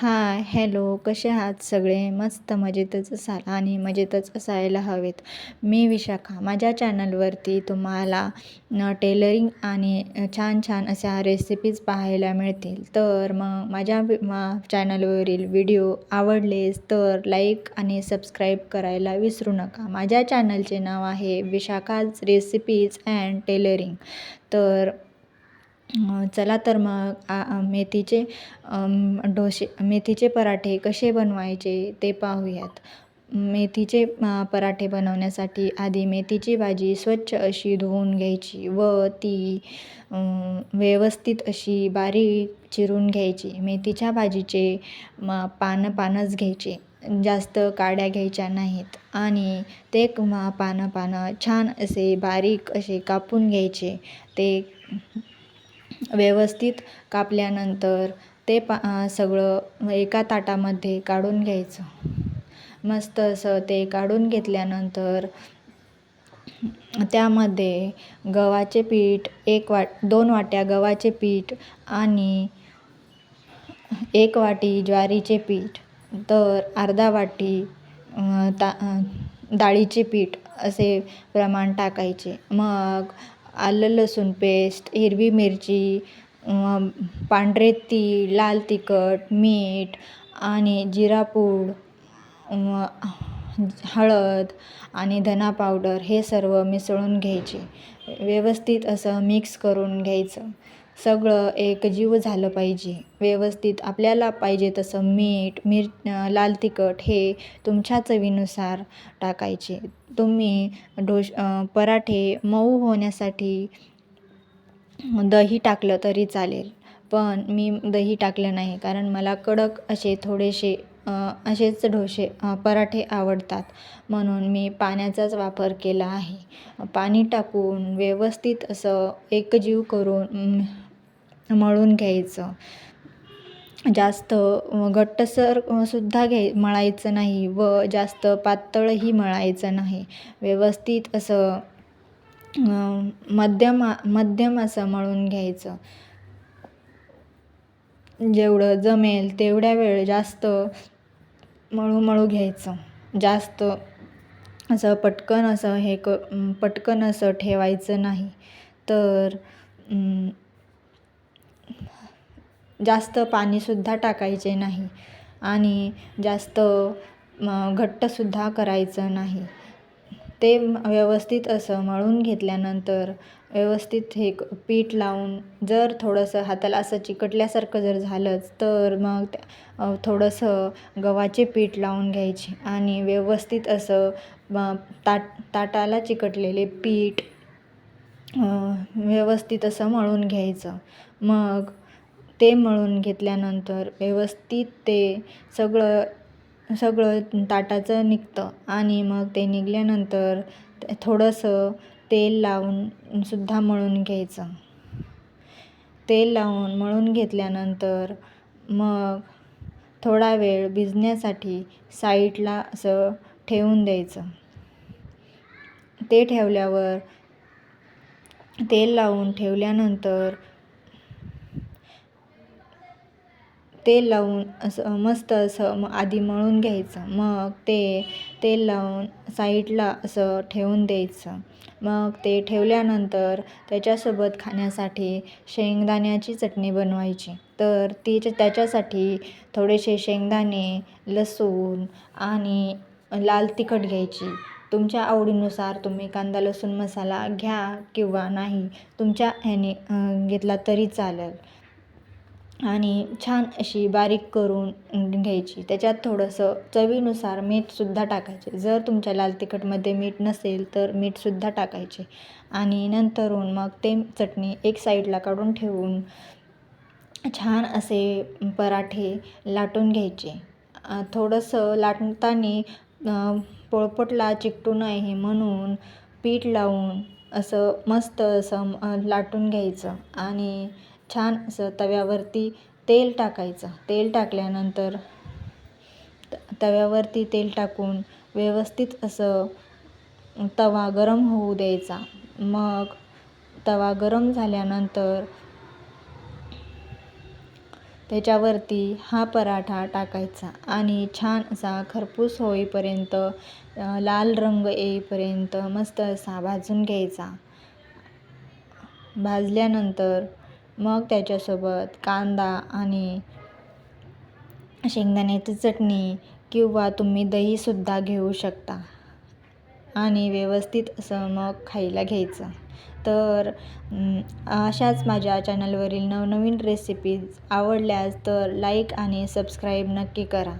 हाय, hello. कसे आहात सगळे? मस्त मजेतच असाल आणि मजेतच असायला हवेत. मी विशाखा. माझ्या चॅनलवरती तुम्हाला टेलरिंग आणि छान छान अशा रेसिपीज पाहायला मिळतील. तर मग माझ्या चॅनलवरील व्हिडिओ आवडलेच तर लाईक आणि सबस्क्राईब करायला विसरू नका. माझ्या चॅनलचे नाव आहे विशाखाज रेसिपीज अँड टेलरिंग. तर चला तर मग मेथीचे पराठे कसे बनवायचे ते पाहूयात. मेथीचे पराठे बनवण्यासाठी आधी मेथीची भाजी स्वच्छ अशी धुवून घ्यायची व ती व्यवस्थित अशी बारीक चिरून घ्यायची. मेथीच्या भाजीचे पानच घ्यायचे, जास्त काड्या घ्यायच्या नाहीत आणि ते पानं छान असे बारीक असे कापून घ्यायचे. ते व्यवस्थित कापल्यानंतर ते सगळं एका ताटामध्ये काढून घ्यायचं. मस्त असं ते काढून घेतल्यानंतर त्यामध्ये गव्हाचे पीठ 2 वाट्या गव्हाचे पीठ आणि 1 वाटी ज्वारीचे पीठ, तर अर्धा वाटी डाळीचे पीठ असे प्रमाण टाकायचे. मग आलं लसूण पेस्ट, हिरवी मिरची, पांढरे तीळ, लाल तिखट, मीठ आणि जिरा पूड, हळद आणि धना पावडर हे सर्व मिसळून घ्यायचे. व्यवस्थित असं मिक्स करून घ्यायचं. सगळं एकजीव झालं पाहिजे. व्यवस्थित आपल्याला पाहिजे तसं मीठ, लाल तिखट हे तुमच्या चवीनुसार टाकायचे. तुम्ही पराठे मऊ होण्यासाठी दही टाकलं तरी चालेल, पण मी दही टाकलं नाही कारण मला कडक असे थोडेसे असेच पराठे आवडतात, म्हणून मी पाण्याचाच वापर केला आहे. पाणी टाकून व्यवस्थित असं एकजीव करून मळून घ्यायचं. जास्त घट्टसर सुद्धा मळायचं नाही व जास्त पातळही मळायचं नाही. व्यवस्थित असं मध्यम असं मळून घ्यायचं. जेवढं जमेल तेवढ्या वेळ जास्त मळू घ्यायचं. जास्त असं पटकन असं ठेवायचं नाही. तर जास्त पाणीसुद्धा टाकायचे नाही आणि जास्त घट्टसुद्धा करायचं नाही. ते व्यवस्थित असं मळून घेतल्यानंतर व्यवस्थित हे पीठ लावून जर थोडंसं हाताला असं चिकटल्यासारखं जर झालंच तर मग थोडंसं गव्हाचे पीठ लावून घ्यायचे आणि व्यवस्थित असं ताटाला चिकटलेले पीठ व्यवस्थित असं मळून घ्यायचं. मग ते मळून घेतल्यानंतर व्यवस्थित ते सगळं ताटाचं निघतं आणि मग ते निघाल्यानंतर थोडंसं तेल लावून सुद्धा मळून घ्यायचं. तेल लावून मळून घेतल्यानंतर मग थोडा वेळ भिजण्यासाठी साईडला असं ठेवून द्यायचं. ते ठेवल्यावर तेल लावून ठेवल्यानंतर तेल लावून असं मस्त असं आधी मळून घ्यायचं. मग ते तेल लावून साईडला असं ठेवून द्यायचं. मग ते ठेवल्यानंतर त्याच्यासोबत खाण्यासाठी शेंगदाण्याची चटणी बनवायची. तर त्याच्यासाठी थोडेसे शेंगदाणे, लसूण आणि लाल तिखट घ्यायची. तुमच्या आवडीनुसार तुम्ही कांदा लसूण मसाला घ्या किंवा नाही, तुमच्या ह्याने घेतला तरी चालेल. आणि छान अशी बारीक करून घ्यायची. त्याच्यात थोडंसं चवीनुसार मीठसुद्धा टाकायचे. जर तुमच्या लाल तिखटमध्ये मीठ नसेल तर मीठसुद्धा टाकायचे. आणि नंतरून मग ते चटणी एक साईडला काढून ठेवून छान असे पराठे लाटून घ्यायचे. थोडंसं लाटताना पोळपाटला चिकटू नये म्हणून पीठ लावून असं मस्त असं लाटून घ्यायचं आणि छान असं तव्यावरती तेल टाकायचं. तेल टाकल्यानंतर तव्यावरती तेल टाकून व्यवस्थित असं तवा गरम होऊ द्यायचा. मग तवा गरम झाल्यानंतर त्याच्यावरती हा पराठा टाकायचा आणि छान असा खरपूस होईपर्यंत लाल रंग येईपर्यंत मस्त असा भाजून घ्यायचा. भाजल्यानंतर मग त्याच्यासोबत कांदा आणि शेंगदाण्याची चटणी किंवा तुम्ही दहीसुद्धा घेऊ शकता आणि व्यवस्थित असं मग खायला घ्यायचं. तर अशाच माझ्या चॅनलवरील नवनवीन रेसिपीज आवडल्यास तर लाईक आणि सबस्क्राईब नक्की करा.